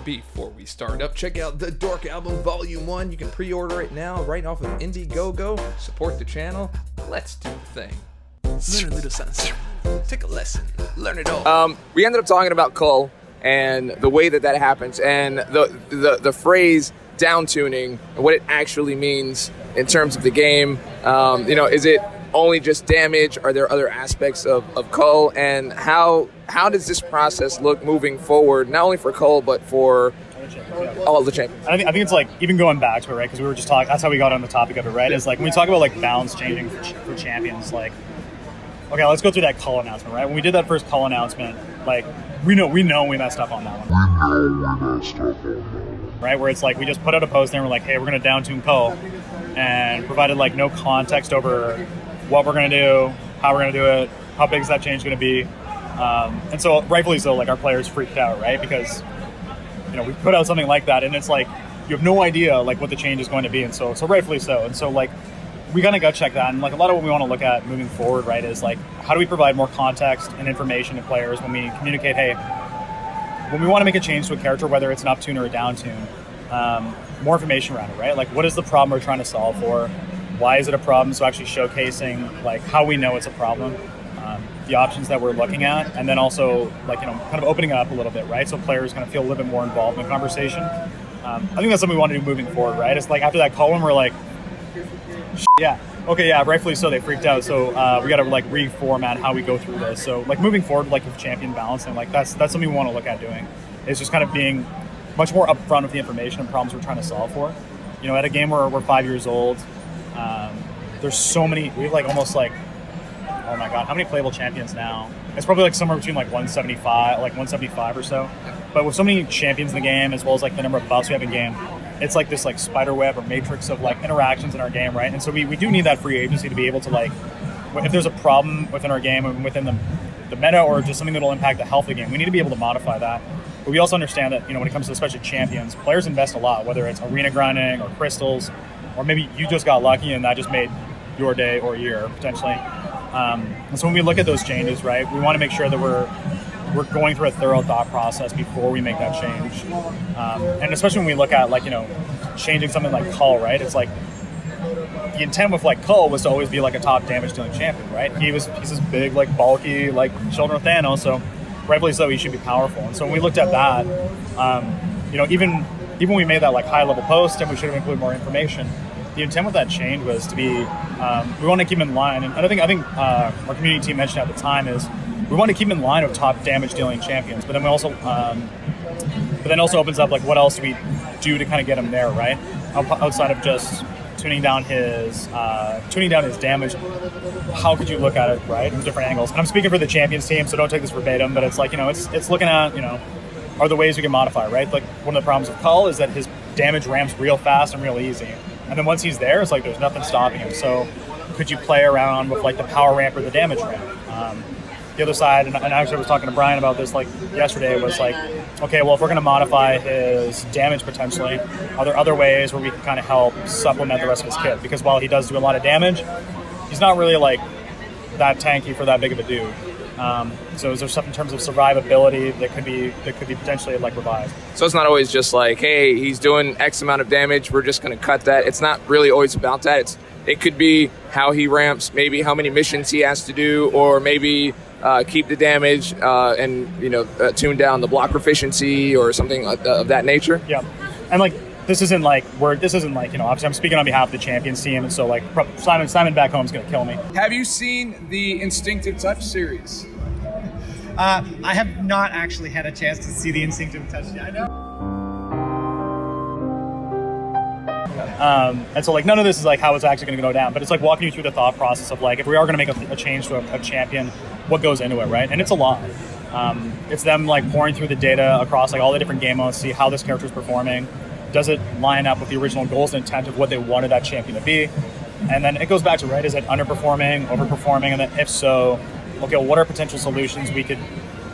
Before we start up, check out the Dork Album Volume 1. You can pre-order it now right off of Indiegogo. Support the channel. Let's do the thing. Learn a little something. Take a lesson. Learn it all. We ended up talking about Cull and the way that happens, and the phrase down tuning and what it actually means in terms of the game. Is it only just damage? Are there other aspects of Cull? And how does this process look moving forward, not only for Cull, but for all the champions? I think it's like, even going back to it, right? Because we were just talking, that's how we got on the topic of it, right? Is like, when we talk about like balance changing for champions, like, okay, let's go through that Cull announcement, right? When we did that first Cull announcement, like, we know we messed up on that one. Right? Where it's like, we just put out a post and we're like, hey, we're going to down tune Cull, and provided like no context over what we're going to do, how we're going to do it, how big is that change going to be. And so rightfully so, like, our players freaked out, right? Because, we put out something like that and it's like, you have no idea like what the change is going to be. And so rightfully so. And so like, we kind of gut check that. And like, a lot of what we want to look at moving forward, right, is like, how do we provide more context and information to players when we communicate, hey, when we want to make a change to a character, whether it's an up tune or a down tune, more information around it, right? Like, what is the problem we're trying to solve for? Why is it a problem? So actually showcasing like how we know it's a problem, the options that we're looking at, and then also like, kind of opening it up a little bit, right? So players kind of feel a little bit more involved in the conversation. I think that's something we want to do moving forward, right? It's like, after that call when we're like, yeah, okay, yeah, rightfully so, they freaked out. So we got to like reformat how we go through this. So like, moving forward, like with champion balancing, like that's something we want to look at doing. It's just kind of being much more upfront with the information and problems we're trying to solve for. At a game where we're 5 years old, there's so many, we have like almost like, oh my god, how many playable champions now? It's probably like somewhere between like 175 or so. But with so many champions in the game, as well as like the number of buffs we have in game, it's like this like spider web or matrix of like interactions in our game, right? And so we do need that free agency to be able to like, if there's a problem within our game and within the meta, or just something that will impact the health of the game, we need to be able to modify that. But we also understand that, when it comes to especially champions, players invest a lot, whether it's arena grinding or crystals, or maybe you just got lucky and that just made your day or year potentially. And so when we look at those changes, right, we want to make sure that we're going through a thorough thought process before we make that change. And especially when we look at like, changing something like Cull, right? It's like, the intent with like Cull was to always be like a top damage dealing champion, right? He's this big, like bulky, like children of Thanos, so rightfully so, he should be powerful. And so when we looked at that, even when we made that like high level post and we should have included more information, the intent with that change was to be, we want to keep in line, and I think our community team mentioned at the time, is we want to keep in line with top damage dealing champions, but then we also, also opens up like, what else do we do to kind of get him there, right? Outside of just tuning down his damage, how could you look at it, right, in different angles? And I'm speaking for the champions team, so don't take this verbatim, but it's like, it's looking at, are the ways we can modify, right? Like, one of the problems with Cull is that his damage ramps real fast and real easy. And then once he's there, it's like there's nothing stopping him. So could you play around with like the power ramp or the damage ramp? The other side, and actually I was talking to Brian about this like yesterday, was like, okay, well, if we're going to modify his damage potentially, are there other ways where we can kind of help supplement the rest of his kit? Because while he does do a lot of damage, he's not really like that tanky for that big of a dude. So is there stuff in terms of survivability that could be potentially like revised? So it's not always just like, hey, he's doing X amount of damage, we're just going to cut that. It's not really always about that. It could be how he ramps, maybe how many missions he has to do, or maybe keep the damage and tune down the block proficiency or something of that nature. Yeah, and like this isn't like obviously I'm speaking on behalf of the champions team, and so like Simon back home is going to kill me. Have you seen the Instinctive Touch series? I have not actually had a chance to see the Instinctive Touch yet. I know. And so like none of this is like how it's actually going to go down, but it's like walking you through the thought process of like, if we are going to make a change to a champion, what goes into it, right? And it's a lot. It's them like pouring through the data across like all the different game modes, see how this character is performing. Does it line up with the original goals and intent of what they wanted that champion to be? And then it goes back to, right, is it underperforming, overperforming? And then if so, okay, well, what are potential solutions we can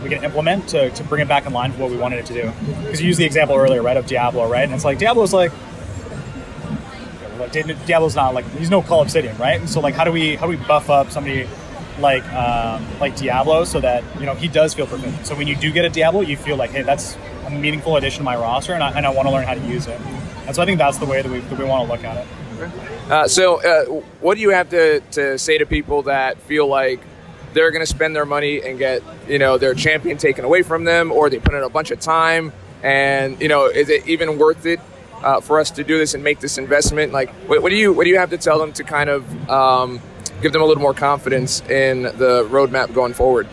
implement to bring it back in line with what we wanted it to do? Because you used the example earlier, right, of Diablo, right? And it's like, Diablo's like, Diablo's not like, he's no Cull Obsidian, right? And so like, how do we buff up somebody like Diablo so that, he does feel proficient? So when you do get a Diablo, you feel like, hey, that's a meaningful addition to my roster, and I want to learn how to use it. And so I think that's the way that we want to look at it. So what do you have to say to people that feel like they're going to spend their money and get, their champion taken away from them, or they put in a bunch of time, and, is it even worth it for us to do this and make this investment? Like, what do you have to tell them to kind of give them a little more confidence in the roadmap going forward?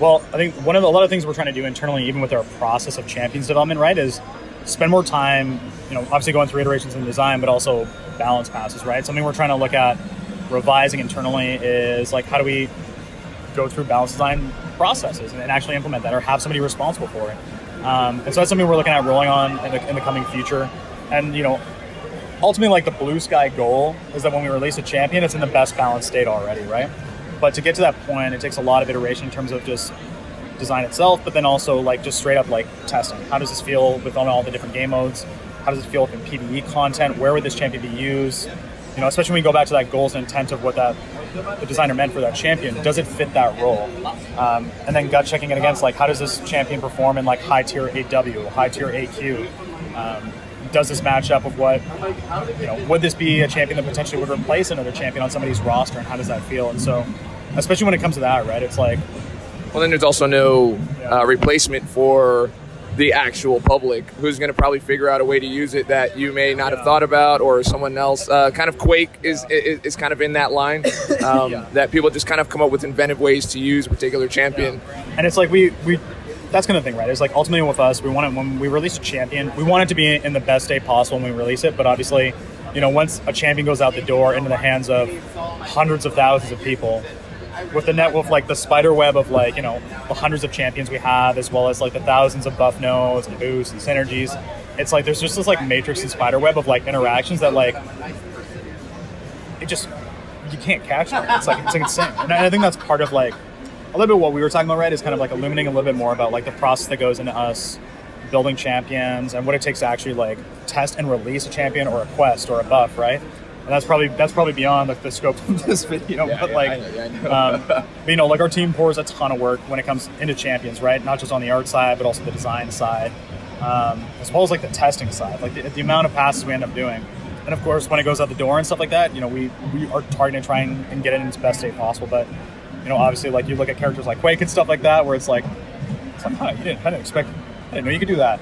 Well, I think a lot of things we're trying to do internally, even with our process of champions development, right, is spend more time, obviously going through iterations in design, but also balance passes, right? Something we're trying to look at revising internally is like, how do we go through balance design processes and actually implement that, or have somebody responsible for it? And so that's something we're looking at rolling on in the coming future. And, ultimately, like, the blue sky goal is that when we release a champion, it's in the best balanced state already, right? But to get to that point, it takes a lot of iteration in terms of just design itself, but then also like just straight up like testing. How does this feel within all the different game modes? How does it feel within PvE content? Where would this champion be used? Especially when we go back to that goals and intent of what the designer meant for that champion. Does it fit that role? And then gut checking it against, like, how does this champion perform in like high tier 8W, high tier 8Q? Does this match up with what, would this be a champion that potentially would replace another champion on somebody's roster, and how does that feel? And so, especially when it comes to that, right, it's like... Well, then there's also no replacement for the actual public, who's going to probably figure out a way to use it that you may not have thought about, or someone else. Kind of Quake is kind of in that line, that people just kind of come up with inventive ways to use a particular champion. And it's like we that's kind of the thing, right? It's like ultimately with us, we want it, when we release a champion, we want it to be in the best state possible when we release it. But obviously, once a champion goes out the door into the hands of hundreds of thousands of people, with the net, with like the spider web of like, the hundreds of champions we have, as well as like the thousands of buff nodes and boosts and synergies, it's like there's just this like matrix and spider web of like interactions that like you can't catch them. It's like insane. And I think that's part of like a little bit what we were talking about, right, is kind of like illuminating a little bit more about like the process that goes into us building champions and what it takes to actually like test and release a champion or a quest or a buff, right? And that's probably beyond like the scope of this video. But like our team pours a ton of work when it comes into champions, right? Not just on the art side, but also the design side, as well as like the testing side, like the amount of passes we end up doing. And of course, when it goes out the door and stuff like that, we are targeting to try and get it in its best state possible. But obviously, like you look at characters like Quake and stuff like that, where it's like I didn't know you could do that.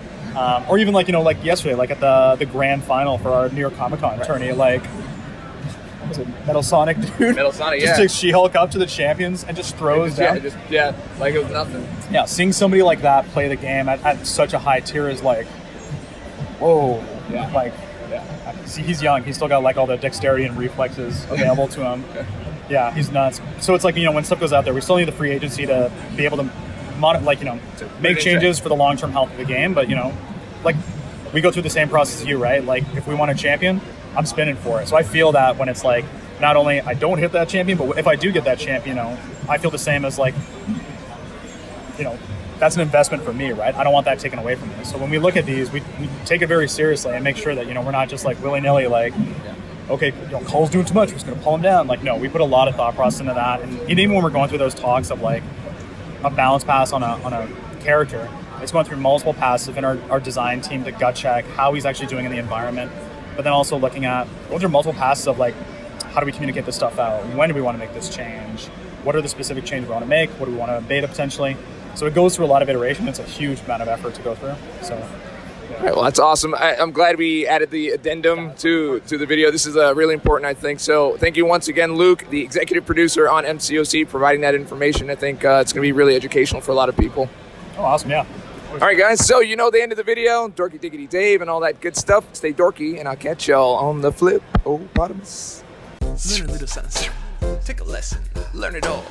Or even like like yesterday, like at the grand final for our New York Comic Con tourney, like what was it, Metal Sonic dude? Metal Sonic, just takes She-Hulk up to the champions and just throws down. Like it was nothing. Yeah, seeing somebody like that play the game at such a high tier is like, whoa. Yeah. Like, see, he's young. He's still got like all the dexterity and reflexes available to him. Yeah, he's nuts. So it's like, when stuff goes out there, we still need the free agency to be able to make changes for the long-term health of the game. But, like we go through the same process as you, right? Like if we want a champion, I'm spinning for it. So I feel that when it's like, not only I don't hit that champion, but if I do get that champion, I feel the same as like, that's an investment for me, right? I don't want that taken away from me. So when we look at these, we take it very seriously and make sure that, we're not just like willy-nilly like, okay, Cull's doing too much, we're just going to pull him down. Like, no, we put a lot of thought process into that. And even when we're going through those talks of like a balance pass on a character, it's going through multiple passes in our design team to gut check how he's actually doing in the environment. But then also looking at, going through multiple passes of like, how do we communicate this stuff out? When do we want to make this change? What are the specific changes we want to make? What do we want to beta potentially? So it goes through a lot of iteration. It's a huge amount of effort to go through. So. All right, well, that's awesome. I'm glad we added the addendum to the video. This is really important, I think. So thank you once again, Luke, the executive producer on MCOC, providing that information. I think it's going to be really educational for a lot of people. Oh, awesome, yeah. All right, guys, so the end of the video, Dorky Diggity Dave and all that good stuff. Stay dorky, and I'll catch y'all on the flip. Potamus. Learn a little something. Take a lesson. Learn it all.